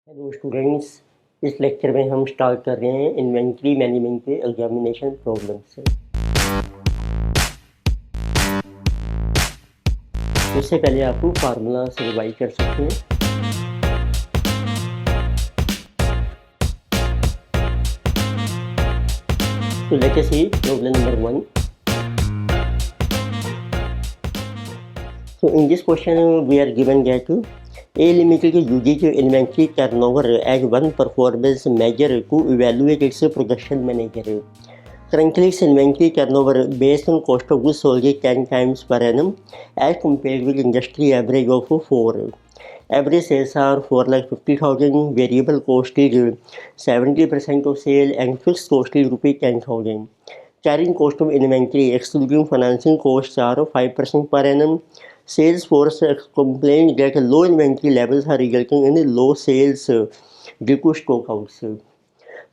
Hello students. इस lecture में हम स्टार्ट कर रहे हैं इन्वेंट्री मैनेजमेंट के एग्जामिनेशन प्रॉब्लम से। उससे पहले आपको फार्मूला से रिवाइज कर सकते हैं। तो let us see problem number 1। So in this question we are given that A Limited uses inventory turnover as one performance measure to evaluate its production manager. Currently, its inventory turnover based on cost of goods sold is 10 times per annum as compared with industry average of 4. Average sales are 4,50,000, variable cost is 70% of sale and fixed cost is Rs 10,000. Carrying cost of inventory excluding financing costs are 5% per annum. Salesforce complained that low inventory levels are resulting in low sales due to stock outs.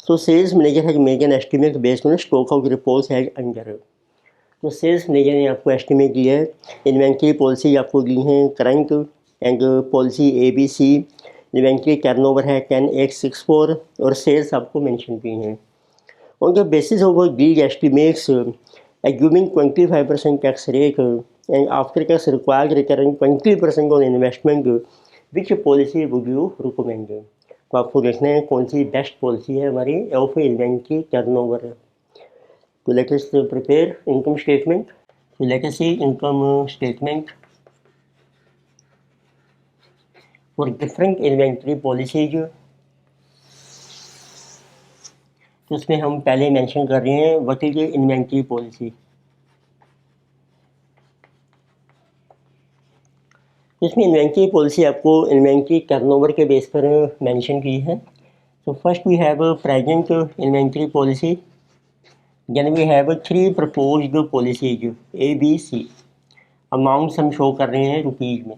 So sales manager has made an estimate based on stock out reports as under. तो sales manager ने आपको estimate दिया है, inventory policy आपको दी है current and policy ABC, inventory turnover है 10,864 और sales आपको मेंशन की हैं। On the basis of these estimates, assuming 25% tax rate and after tax required return 20% on investment, which policy would you recommend? तो आपको देखना है कौन सी बेस्ट पॉलिसी है हमारी ऑफ इन्वेंट्री टर्नओवर। तो let us prepare income statement. तो let us see income statement for different inventory policies. तो उसमें हम पहले मेंशन कर रहे हैं व्हाट इज इन्वेंट्री पॉलिसी। इसमें इन्वेंट्री पॉलिसी आपको इन्वेंट्री टर्नओवर के बेस पर मेंशन की है। तो first we have present inventory policy, then we have 3 proposed policies ABC। Amounts हम शो कर रहे हैं रुपीज में।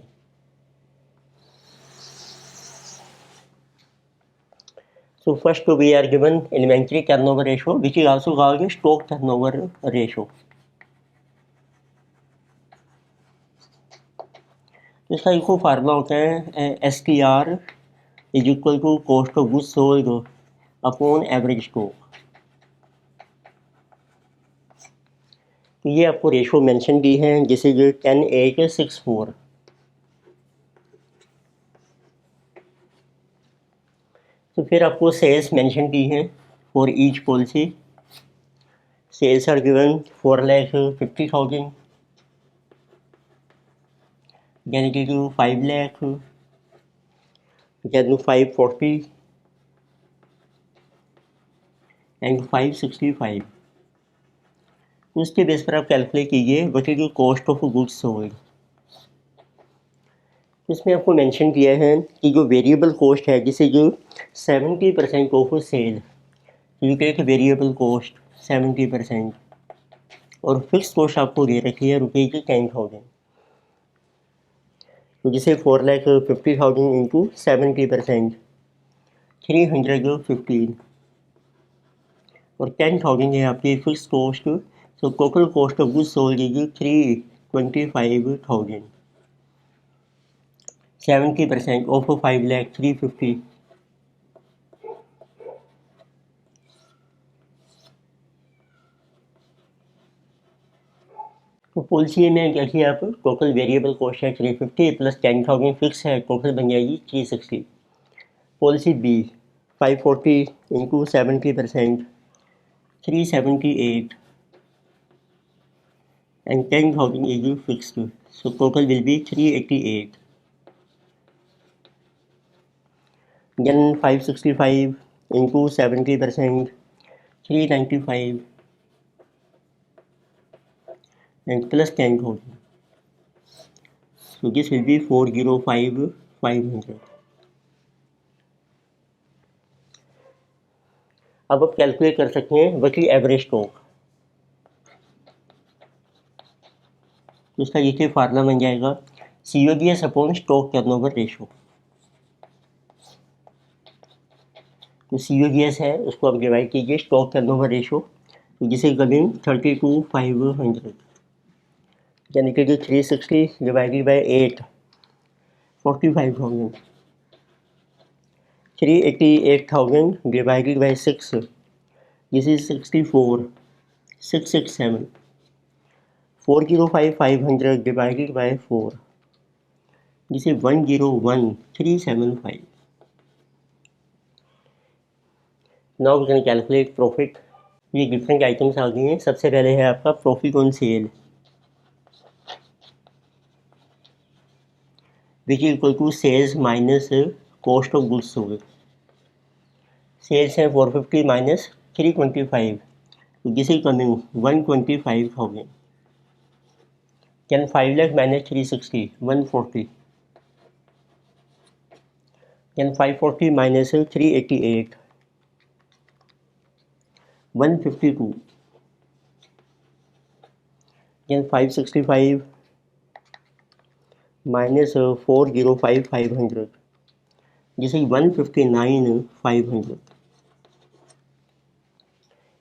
So first we are given inventory turnover ratio which is also called stock turnover ratio. इसका एक फार्मूला होता है STR is equal to cost of goods sold upon average stock. तो ये आपको रेशो मेंशन की है जैसे जो 10,864। तो फिर आपको सेल्स मेंशन की है for each policy. Sales are given 4,50,000, then it is 5 lakh, then 540 and 565। उसके बेस पर आप कैलकुलेट कीजिए what is cost of goods sold. इसमें आपको मेंशन किया है कि जो वेरिएबल कॉस्ट है जिसे जो 70% of sale, you take variable cost 70% और फिक्स कॉस्ट आपको दे रखी है रुपये की 10,000। तो जिसे 4,50,000 इंटू 70% 315 और 10,000 है आपकी फिक्स कॉस्ट। तो total cost of goods sold is 325,000। 70% of 5,350। तो पॉलिसी में क्या किया आप, टोटल वेरिएबल कॉस्ट है 350 प्लस 10,000 फिक्स है, टोटल बन जाएगी 360। Policy B 540 into 70% 378 and 10,000 is fixed, so total will be 388. Then 565 into 70% 395 and plus 10,000, so this will be 405,500. अब आप कैलकुलेट कर सकते हैं वही एवरेज स्टॉक। तो इसका ये फार्मूला बन जाएगा COGS upon stock turnover ratio. तो COGS है उसको आप डिवाइड कीजिए स्टॉक टर्नओवर रेशो, तो जिसे करें 32,500 यानी कि 360 divided by 8 45,000। 388,000 divided by 6. This is 64. 667. 405,500 divided by 4. This is 101,375. Now we can calculate profit. ये डिफरेंट आइटम्स आ गए हैं। सबसे पहले है आपका profit on sale, which is equal to sales minus cost of goods sold. Sales है 450 minus 325, this is coming 125,000। Can 5 lakh minus 360 140। Can 540 minus 388 152। Can 565 minus 405 500, जिसे 159 500।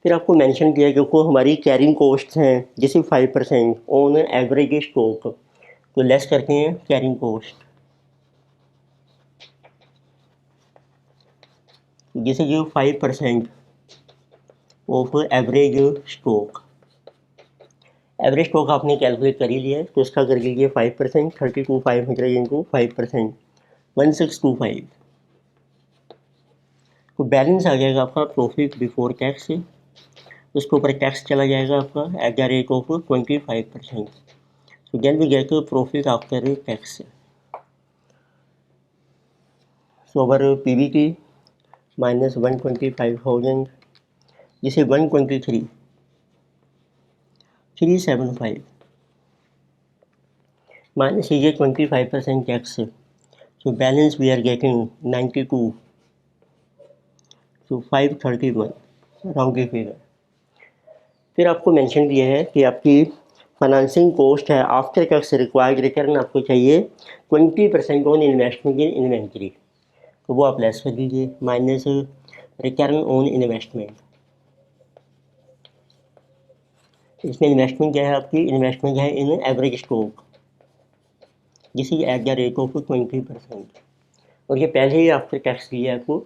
फिर आपको मेंशन किया है देखो हमारी कैरिंग कॉस्ट हैं जैसे 5% ऑन एवरेज स्टॉक, तो लेस करते हैं कैरिंग कॉस्ट, जैसे कि 5% of average stock. Average stock आपने कैलकुलेट कर ही लिया है, तो इसका कर लीजिए 5%, 32,500 इंटू 5%, 1625। तो बैलेंस आ जाएगा आपका प्रॉफिट बिफोर टैक्स, उसके ऊपर टैक्स चला जाएगा आपका एट द रेट ऑफ 25%। तो then we get profit after tax. So our PBT minus 125,000, जिसे 123,375 माइनस कीजिए 25% tax, so balance we are getting 92, so 531 round figure. फिर आपको मेंशन किया है कि आपकी फाइनेंसिंग कॉस्ट है आफ्टर टैक्स रिक्वायर्ड रिटर्न आपको चाहिए 20% ऑन इन्वेस्टमेंट इन इन्वेंट्री, तो वो आप लेस कर दीजिए माइनस रिटर्न ऑन इन्वेस्टमेंट। इसमें इन्वेस्टमेंट क्या है आपकी, इन्वेस्टमेंट है इन एवरेज स्टॉक, जिसे एट द रेट ऑफ 20%, और ये पहले ही आफ्टर टैक्स दिया है आपको।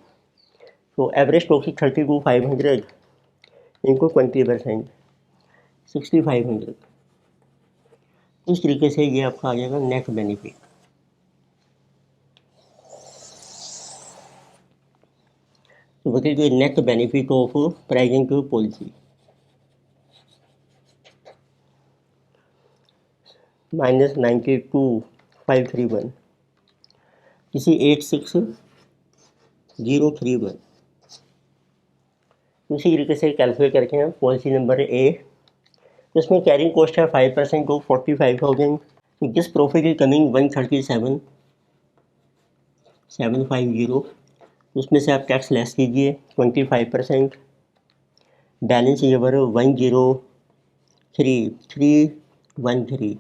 तो एवरेज स्टॉक की 32,500 इनको 20% 6,500। इस तरीके से ये आपका आ जाएगा नेट बेनिफिट। तो बताइए net benefit of present policy minus 92,531, किसी 86,031। उसी तरीके से कैलकुलेट करके हैं पॉलिसी नंबर ए, तो इसमें कैरिंग कॉस्ट है 5% को 45,000, तो दिस प्रॉफिट इज कमिंग 137,750। उसमें से आप टैक्स लेस कीजिए 25%, बैलेंस ये बर 103,313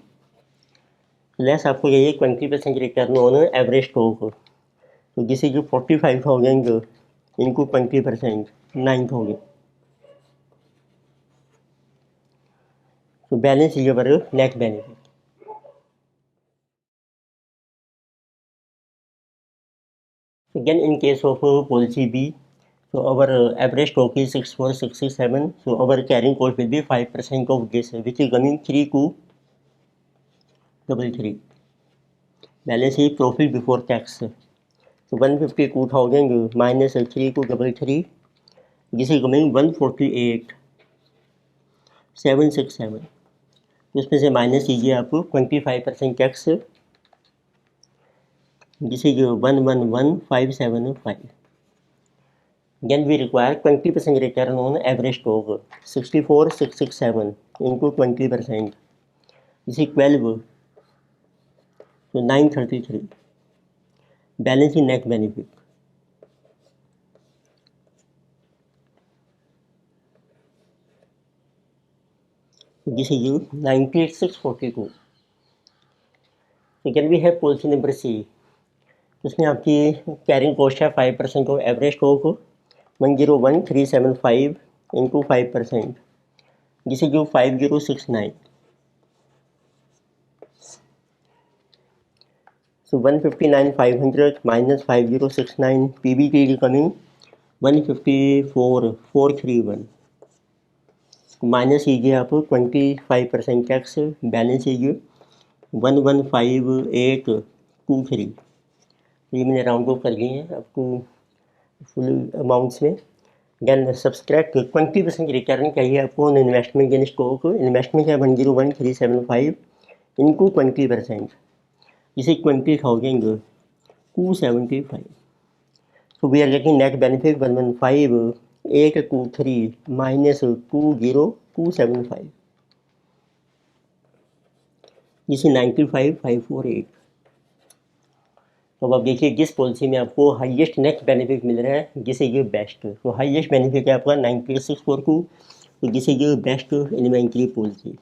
लेस आपको चाहिए 20% रिटर्न ऑन एवरेज स्टॉक, तो जिसे जो 45,000 इनको 20% 9,000, तो बैलेंस ये बर net benefit. Again, in case of policy B, so our average stock is 6467, so our carrying cost will be 5% of this, which is coming 32,333. Balance is profit before tax, so 152,000 minus 3233, this is coming 148,767। इसमें से minus कीजिए आप 25% tax, जिसे 111,575। Then we require 20% return on average stock, 64,667 into 20%, this is 12, so 933। Balance in net benefit, this is 98,642। Then we have policy number C, उसमें आपकी carrying cost है 5% of average stock 101,375 into 5%, जिसे 5069। So 159,500 minus 5069 PBT is coming 154,431. Minus कीजिए आप 25% tax, balance कीजिए 115,823। ये मैंने round of कर लिए हैं आपको फुल अमाउंट्स में। देन सब्सट्रैक्ट 20% रिटर्न चाहिए आपको on investment in stock. Investment है 101,375 इनटू 20%, इसे 20,275। So we are getting net benefit 115,823 minus 20,275. This is 95,548। तो अब देखिए जिस पॉलिसी में आपको हाईएस्ट नेट बेनिफिट मिल रहा है, जिसे ये बेस्ट, तो हाईएस्ट बेनिफिट है आपका 9642, तो जिसे ये best inventory policy.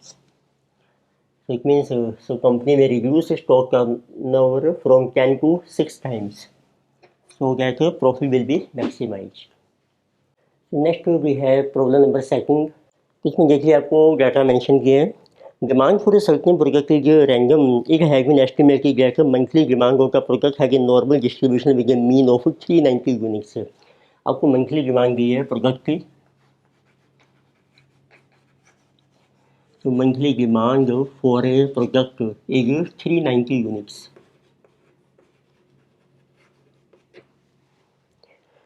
So it means so company may reduce stock turnover from 10 to 6 times, so that profit will be maximized. Next भी है प्रॉब्लम नंबर सेकंड। इसमें देखिए आपको डाटा मेंशन किए हैं। डिमांड फॉर सर्टेन प्रोडक्ट जो random एक having estimate की गया है monthly demand of the product है कि normal distribution with mean of 390 units. आपको मंथली डिमांड दी है प्रोडक्ट की, तो monthly demand for a product is 390 units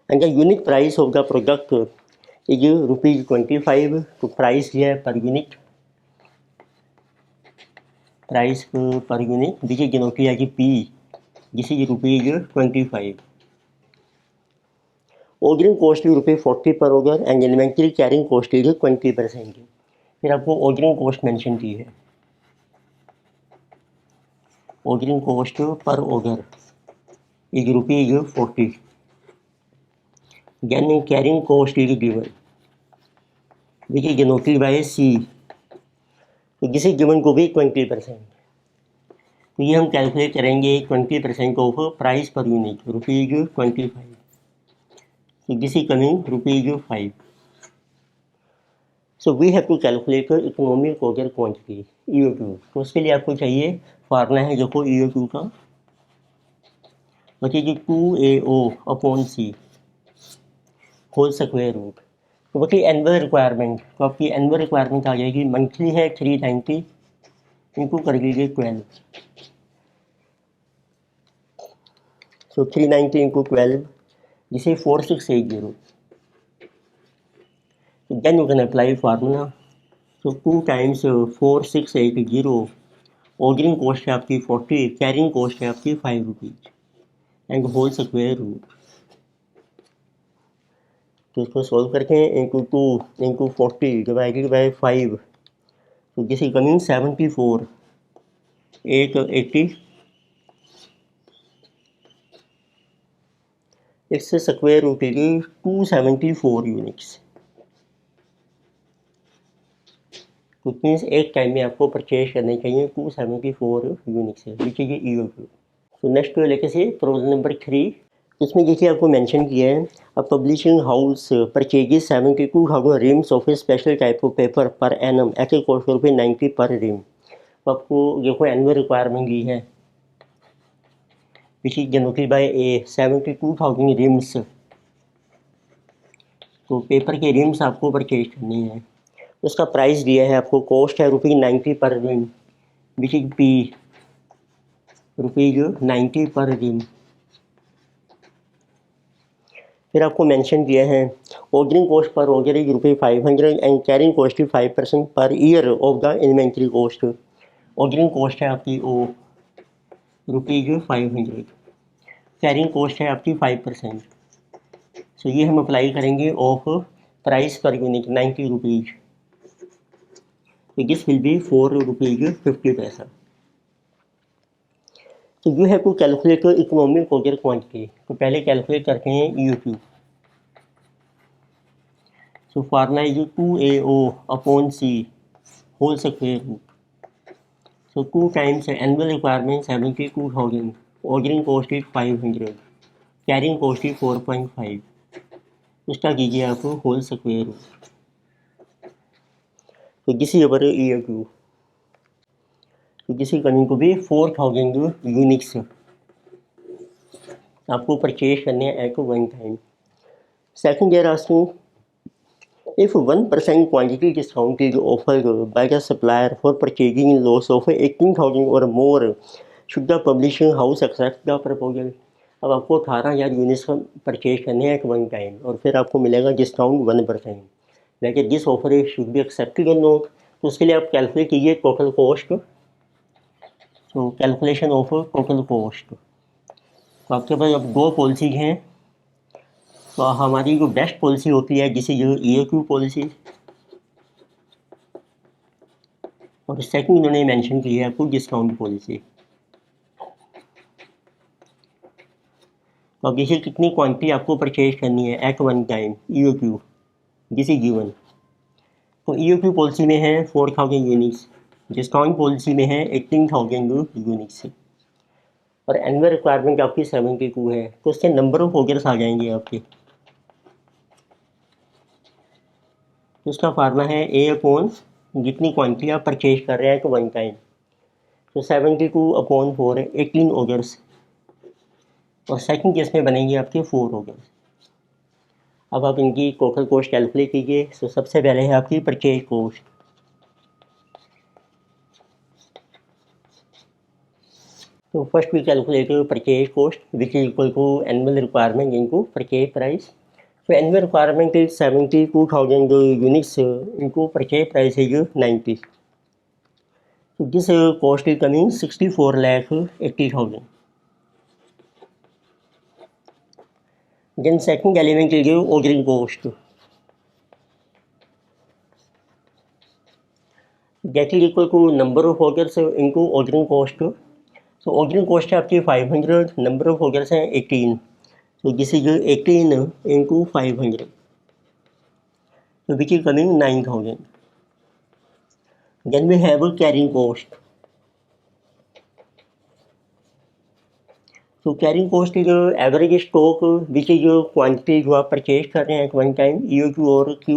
and the unit price of the product is ₹25। तो प्राइस दिया है per unit, price per unit देखिए गिनौती आएगी पी, जिसे ₹25। ऑर्डरिंग कॉस्ट भी ₹40 पर order and inventory carrying cost is 20%। फिर आपको ऑर्डरिंग कॉस्ट मेंशन की है, ऑर्डरिंग कॉस्ट पर order is ₹40। Then carrying cost is given, देखिए गिनौती बाय सी, तो जिसे गिवन को भी 20%। तो ये हम कैलकुलेट करेंगे 20% ऑफ प्राइस पर यूनिट ₹25। तो this is coming ₹5। So we have to calculate economic order quantity EOQ। तो उसके लिए आपको चाहिए फार्मूला है देखो EOQ का, बचेगी 2AO upon C whole square root. तो बची एनुअल रिक्वायरमेंट, तो आपकी एनुअल रिक्वायरमेंट आ जाएगी मंथली है 390 इनको कर लीजिए 12। सो 390 इंटू 12 जिसे 4680। Then you can apply formula. So 2 times 4680, ordering cost है आपकी 40, कैरिंग कॉस्ट है आपकी ₹5 एंड होल स्क्वायर रूट। तो इसको सॉल्व करके इंटू 2 इंटू 40 डिवाइडेड बाई 5, तो this is coming 74,880। Its square root is 274 units. तो मीन्स एक टाइम में आपको परचेज करने चाहिए 274 यूनिट्स है, विच इज EOQ। तो नेक्स्ट लेके से प्रॉब्लम नंबर 3। इसमें देखिए आपको मेंशन किया है a publishing house purchases 72,000 reams of a special type of paper per annum at a cost of ₹90 per rim. तो आपको देखो एनुअल रिक्वायरमेंट दी है which is generated by A 72,000 RIMS. तो पेपर के रिम्स आपको परचेज करनी है, उसका प्राइस दिया है आपको, कॉस्ट है ₹90 per rim which is P, ₹90 per rim. फिर आपको मेंशन किया है ऑर्डरिंग कॉस्ट पर order is ₹500 and carrying cost 5% per year of the inventory cost. Ordering cost है आपकी ₹500, कैरिंग कॉस्ट है आपकी 5%। सो ये हम अप्लाई करेंगे ऑफ प्राइस पर यूनिट ₹90। तो दिस विल बी ₹4.50। तो you have to calculate economic order quantity. तो पहले कैलकुलेट करते हैं EOQ। So formula is 2AO upon C whole square root. So 2 times annual requirement 72,000, ordering cost is 500, carrying cost is 4.5, इसका कीजिए आप whole square root. तो this is our EOQ। तो this is coming to be 4,000 units आपको purchase करने हैं at one time. Second year asking if 1% quantity discount is offered by the supplier for purchasing in loss of 18,000 or more, should the publishing house accept the proposal? अब आपको 18,000 units purchase करने हैं at one time और फिर आपको मिलेगा discount 1%, लेकिन this offer is should be accepted और नॉट। तो उसके लिए आप कैलकुलेट कीजिए टोटल कॉस्ट। तो कैलकुलेशन ऑफ टोटल कॉस्ट, तो आपके पास अब दो पॉलिसीज हैं। तो हमारी जो बेस्ट पॉलिसी होती है जिसे जो EOQ पॉलिसी, और सेकंड इन्होंने मेंशन की है आपको डिस्काउंट पॉलिसी। तो अब जैसे कितनी क्वांटिटी आपको परचेज करनी है at one time EOQ this is given. तो EOQ पॉलिसी में है 4,000 यूनिट्स, डिस्काउंट पॉलिसी में है 18,000 यूनिट्स, और एनुअल रिक्वायरमेंट आपकी 72 है। तो उसके नंबर ऑफ ऑर्डर्स आ जाएंगे आपके। तो उसका फार्मूला है A अपॉन जितनी क्वांटिटी आप परचेज कर रहे हैं तो वन टाइम। तो 72 अपॉन 4 है 18 ऑर्डर्स, और सेकंड केस में बनेंगे आपके 4 ऑर्डर्स। अब आप इनकी टोटल कॉस्ट कैलकुलेट कीजिए। तो सबसे पहले है आपकी परचेज कॉस्ट। तो first we calculate purchase cost which is equal to annual requirement into purchase price. So annual requirement is 72,000 units into purchase price is 90. So this cost is coming 64,80,000. Then second element is ordering cost. That is equal to number of orders into ordering cost. So ordering cost है आपकी 500, number of orders हैं 18. So this is 18 into 500, so which is coming 9,000. Then we have a carrying cost. So carrying cost is average stock which is quantity जो आप purchase कर रहे हैं at one time EOQ और Q.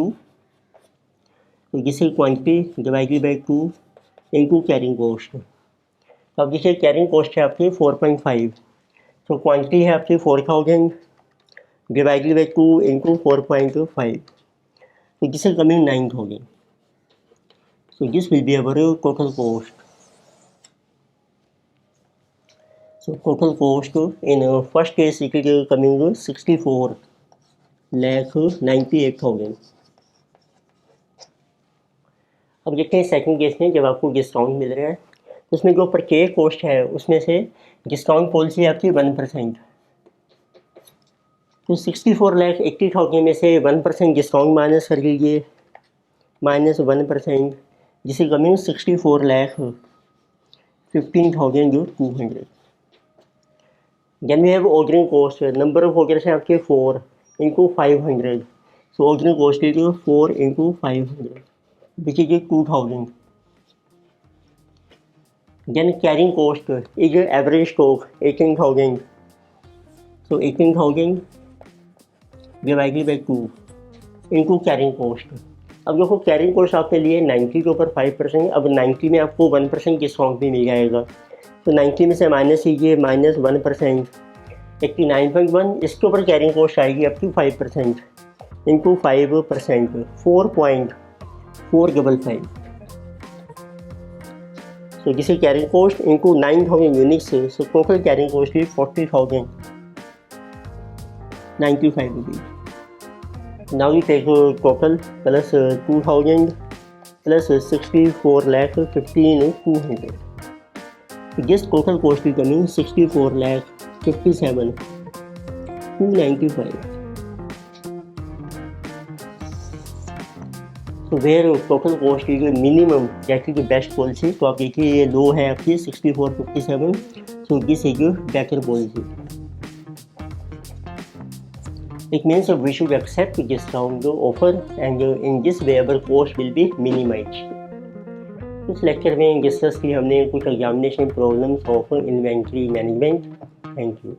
तो this is quantity divided by 2 into carrying cost. तो अब जैसे carrying cost है आपकी 4.5, तो क्वांटिटी है आपकी 4,000 डिवाइडेड बाई 2 इंटू 4.5, तो this is coming 9,000. So this will be our total cost. So total cost in first case it is coming 64,98,000. अब देखते हैं सेकंड केस में जब आपको डिस्काउंट मिल रहा है उसमें जो परचेज कॉस्ट है उसमें से डिस्काउंट पॉलिसी आपकी 1%। तो 64,80,000 में से 1% डिस्काउंट माइनस कर लीजिए, माइनस 1%, जिसे coming 64,15,200. Then we have ordering cost, number of orders हैं आपके 4 into 500, so ordering cost is 4 into 500 which is 2,000. Then carrying cost is average stock 18,000. So 18,000 divided by 2 into carrying cost. अब देखो carrying cost आपके लिए 90 के ऊपर 5%, अब 90 में आपको 1% डिस्काउंट भी मिल जाएगा। तो 90 में से माइनस कीजिए, माइनस 1%, 89.1, इसके ऊपर कैरिंग कॉस्ट आएगी आपकी 5% into 5%, 4.455. So this is carrying cost into 9,000 units. So total carrying cost is 40,095 rupees. Now we take total plus 2,000 plus 64,15,200. So this total cost is coming 64,57,295. तो वेयर टोटल कॉस्ट की minimum जैसे कि best policy, तो आप देखिए ये लो है आपकी 6457, so this is better policy. It means we should accept discount offer and in this way our cost will be minimized. इस लेक्चर में डिस्कस की हमने कुछ examination problems of inventory management. Thank you.